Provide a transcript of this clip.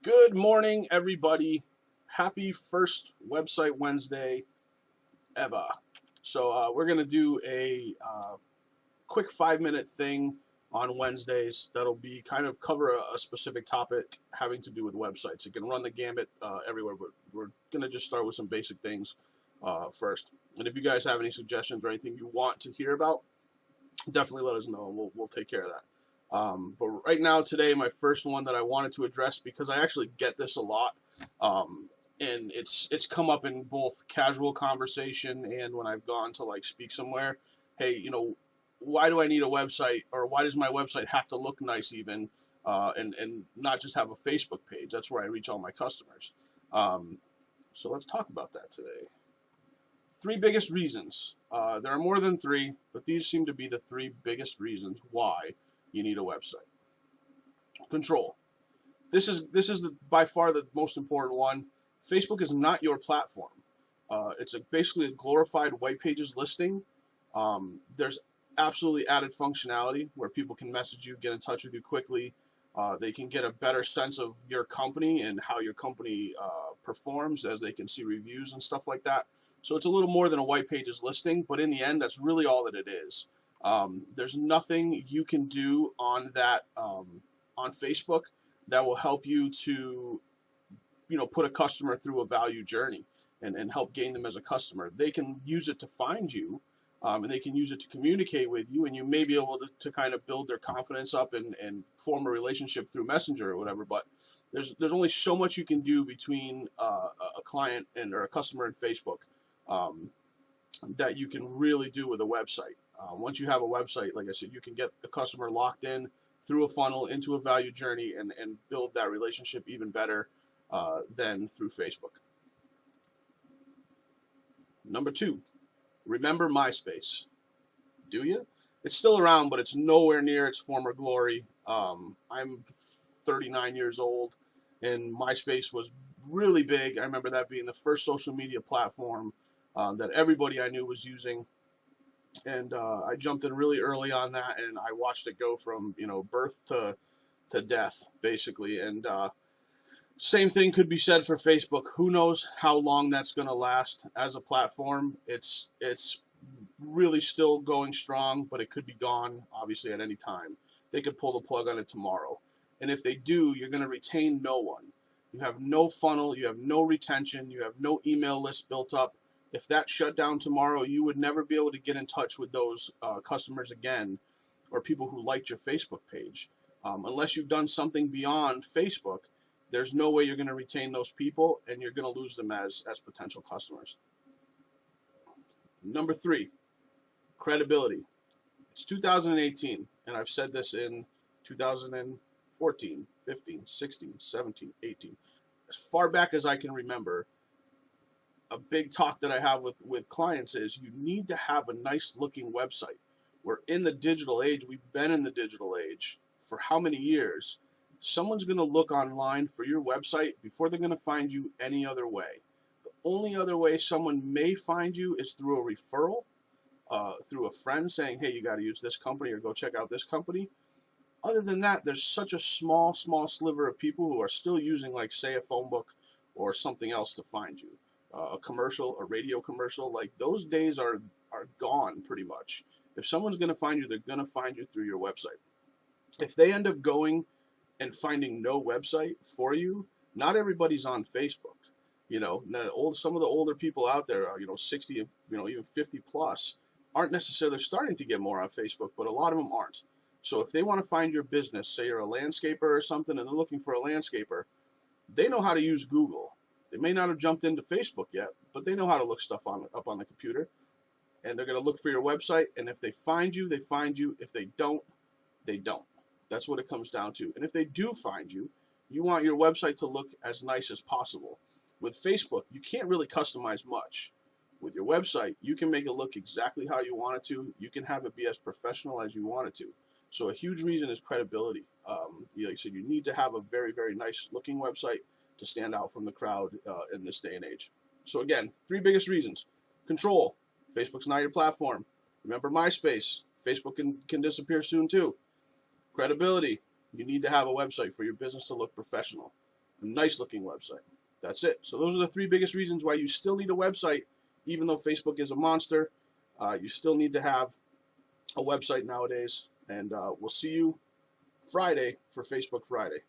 Good morning, everybody. Happy first Website Wednesday ever. So we're going to do a quick 5-minute thing on Wednesdays that'll be kind of cover a specific topic having to do with websites. It can run the gambit everywhere, but we're going to just start with some basic things first. And if you guys have any suggestions or anything you want to hear about, definitely let us know, and we'll take care of that. But right now, today, my first one that I wanted to address, because I actually get this a lot, and it's come up in both casual conversation and when I've gone to like speak somewhere. Hey, why do I need a website, or why does my website have to look nice even, and not just have a Facebook page? That's where I reach all my customers. So let's talk about that today. 3 biggest reasons. There are more than 3, but these seem to be the 3 biggest reasons why you need a website. Control. This is by far the most important one. Facebook is not your platform. It's basically a glorified white pages listing. There's absolutely added functionality where people can message you, get in touch with you quickly. They can get a better sense of your company and how your company performs, as they can see reviews and stuff like that. So it's a little more than a white pages listing, but in the end, that's really all that it is. There's nothing you can do on that on Facebook that will help you to, put a customer through a value journey and help gain them as a customer. They can use it to find you, and they can use it to communicate with you, and you may be able to kind of build their confidence up and form a relationship through Messenger or whatever. But there's only so much you can do between a client or a customer and Facebook that you can really do with a website. Once you have a website, like I said, you can get the customer locked in through a funnel into a value journey and build that relationship even better than through Facebook. Number 2, remember MySpace. Do you? It's still around, but it's nowhere near its former glory. I'm 39 years old, and MySpace was really big. I remember that being the first social media platform that everybody I knew was using. And I jumped in really early on that, and I watched it go from birth to death, basically. And same thing could be said for Facebook. Who knows how long that's going to last as a platform? It's really still going strong, but it could be gone, obviously, at any time. They could pull the plug on it tomorrow. And if they do, you're going to retain no one. You have no funnel, you have no retention, you have no email list built up. If that shut down tomorrow, you would never be able to get in touch with those customers again, or people who liked your Facebook page. Unless you've done something beyond Facebook, there's no way you're going to retain those people, and you're going to lose them as potential customers. Number 3, credibility. It's 2018, and I've said this in 2014, 15, 16, 17, 18. As far back as I can remember, a big talk that I have with clients is you need to have a nice looking website. We're in the digital age. We've been in the digital age for how many years? Someone's going to look online for your website before they're going to find you any other way. The only other way someone may find you is through a referral, through a friend saying, hey, you got to use this company or go check out this company. Other than that, there's such a small sliver of people who are still using, like, say, a phone book or something else to find you. A commercial, a radio commercial, like those days are gone pretty much. If someone's going to find you, they're going to find you through your website. If they end up going and finding no website for you, not everybody's on Facebook. Some of the older people out there, 60, even 50 plus, aren't necessarily starting to get more on Facebook, but a lot of them aren't. So if they want to find your business, say you're a landscaper or something, and they're looking for a landscaper, they know how to use Google. They may not have jumped into Facebook yet, but they know how to look stuff up on the computer, and they're going to look for your website, and if they find you, they find you. If they don't, they don't. That's what it comes down to. And if they do find you, you want your website to look as nice as possible. With Facebook, you can't really customize much. With your website, you can make it look exactly how you want it to. You can have it be as professional as you want it to. So a huge reason is credibility. Like I said, you need to have a very, very nice looking website to stand out from the crowd in this day and age. So again, 3 biggest reasons. Control. Facebook's not your platform. Remember MySpace. Facebook can disappear soon too. Credibility. You need to have a website for your business to look professional. a nice looking website. That's it. So those are the three biggest reasons why you still need a website, even though Facebook is a monster. You still need to have a website nowadays. And we'll see you Friday for Facebook Friday.